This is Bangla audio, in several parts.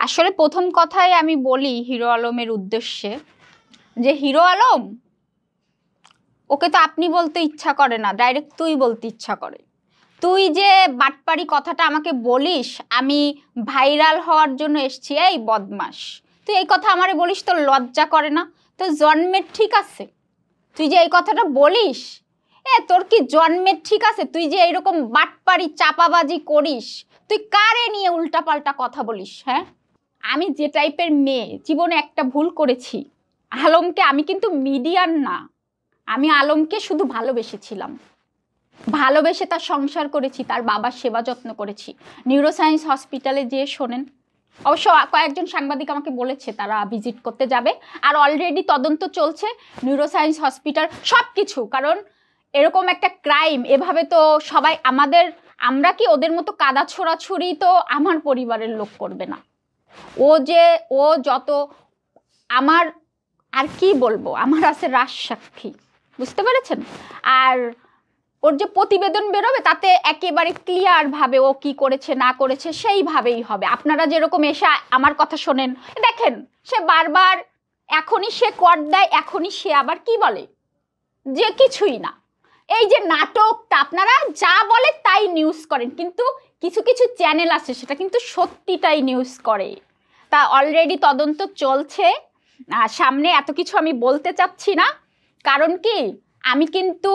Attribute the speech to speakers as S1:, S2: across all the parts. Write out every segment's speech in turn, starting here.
S1: আসলে প্রথম কথাই আমি বলি হিরো আলমের উদ্দেশ্যে যে হিরো আলম ওকে তো আপনি বলতে ইচ্ছা করে না, ডাইরেক্ট তুই বলতে ইচ্ছা করে। তুই যে বাটপারি কথাটা আমাকে বলিস আমি ভাইরাল হওয়ার জন্য এসছি, এই বদমাস তুই এই কথা আমারে বলিস, তোর লজ্জা করে না? তোর জন্মের ঠিক আছে? তুই যে এই কথাটা বলিস, তোর কি জন্মের ঠিক আছে? তুই যে এইরকম বাটপারি চাপাবাজি করিস, তুই কারে নিয়ে উল্টাপাল্টা কথা বলিস? হ্যাঁ, আমি যে টাইপের মেয়ে জীবনে একটা ভুল করেছি, আলমকে আমি কিন্তু মিডিয়ার না, আমি আলমকে শুধু ভালোবেসেছিলাম, ভালোবেসে তার সংসার করেছি, তার বাবার সেবা যত্ন করেছি। নিউরোসায়েন্স হসপিটালে যেয়ে শোনেন, অবশ্য কয়েকজন সাংবাদিক আমাকে বলেছে তারা ভিজিট করতে যাবে, আর অলরেডি তদন্ত চলছে নিউরোসায়েন্স হসপিটাল সব কিছু। কারণ এরকম একটা ক্রাইম এভাবে তো সবাই আমরা কি ওদের মতো কাদা ছোড়াছুড়ি তো আমার পরিবারের লোক করবে না। ও যত আমার আর কি বলবো, আমার আছে রাজসাক্ষী, বুঝতে পেরেছেন? আর ওর যে প্রতিবেদন বেরোবে তাতে একেবারে ক্লিয়ার ভাবে ও কি করেছে না করেছে সেইভাবেই হবে। আপনারা যেরকম এসে আমার কথা শোনেন, দেখেন সে বারবার এখনই সে কর দেয়, এখনই সে আবার কি বলে যে কিছুই না। এই যে নাটকটা, আপনারা যা বলে তাই নিউজ করেন, কিন্তু কিছু কিছু চ্যানেল আছে সেটা কিন্তু সত্যিটাই নিউজ করে। তা অলরেডি তদন্ত চলছে, সামনে এত কিছু আমি বলতে চাচ্ছি না। কারণ কি, আমি কিন্তু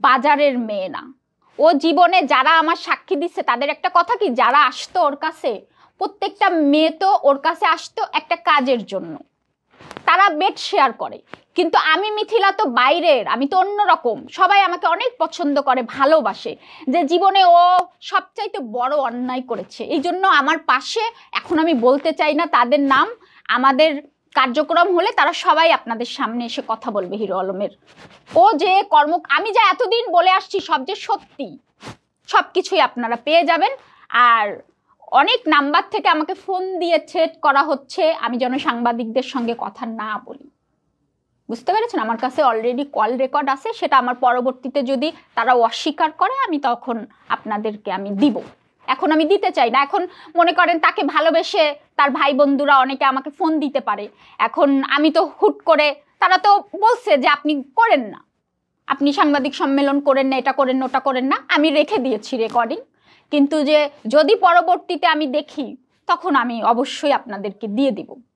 S1: বাজারের মেয়ে না। ও জীবনে যারা আমার সাক্ষী দিচ্ছে তাদের একটা কথা কি, যারা আসতো ওর কাছে, প্রত্যেকটা মেয়ে তো ওর কাছে আসতো একটা কাজের জন্য, তারা বেড শেয়ার করে। কিন্তু আমি মিথিলা তো বাইরের, আমি তো অন্যরকম, সবাই আমাকে অনেক পছন্দ করে, ভালোবাসে। যে জীবনে ও সবচাইতে বড় অন্যায় করেছে, এই জন্য আমার পাশে, এখন আমি বলতে চাই না তাদের নাম, আমাদের কার্যক্রম হলে তারা সবাই আপনাদের সামনে এসে কথা বলবে হিরো আলমের। ও যে আমি যা এতদিন বলে আসছি সব যে সত্যি, সব কিছুই আপনারা পেয়ে যাবেন। আর অনেক নাম্বার থেকে আমাকে ফোন দিয়ে থ্রেট করা হচ্ছে আমি যেন সাংবাদিকদের সঙ্গে কথা না বলি, বুঝতে পেরেছেন? আমার কাছে অলরেডি কল রেকর্ড আছে, সেটা আমার পরবর্তীতে যদি তারা অস্বীকার করে আমি তখন আপনাদেরকে আমি দিব। এখন আমি দিতে চাই না। এখন মনে করেন তাকে ভালোবেসে তার ভাই বন্ধুরা অনেকে আমাকে ফোন দিতে পারে, এখন আমি তো হুট করে, তারা তো বলছে যে আপনি করেন না, আপনি সাংবাদিক সম্মেলন করেন না, এটা করেন না, ওটা করেন না, আমি রেখে দিয়েছি রেকর্ডিং। কিন্তু যে যদি পরবর্তীতে আমি দেখি তখন আমি অবশ্যই আপনাদেরকে দিয়ে দিব।